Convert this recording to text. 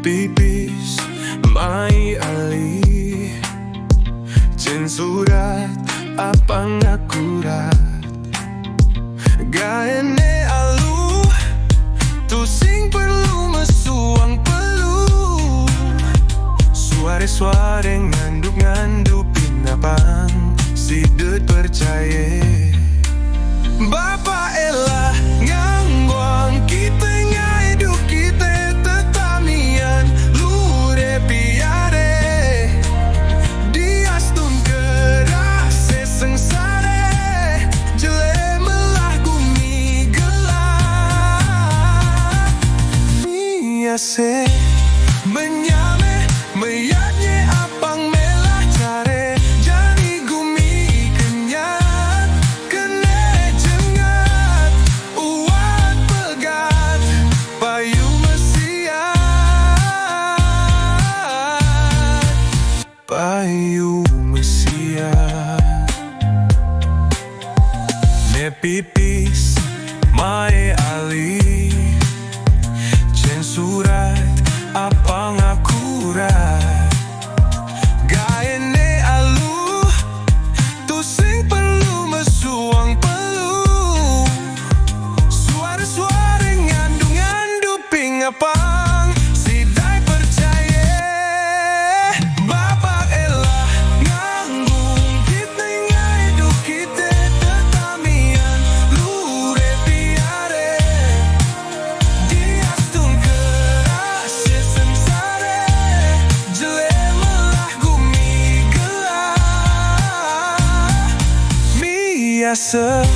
pipis mai alih trên surat apang akurat gaene alu tu sing perlu mesuang perlu suare-suare nganduk-ngandupin apang si det percaya Bapak elah ngangguang kita hidup kita tetamian lure piare diastun keras sengsare jele melah gumi gelap miase menyame meyatnya apang melah care jani gumi kenyat kene jengat uat pegat payu mesiat ne pipis mai alih trên surat apang akurat gaene alu tu sing perlu mesuang perlu suara-suara ngandung-nganduping apang si dai percaya Bapak elah nganggung kita hidup kita tetamian lure piare diastun keras sengsare jele melah gumi gelap miase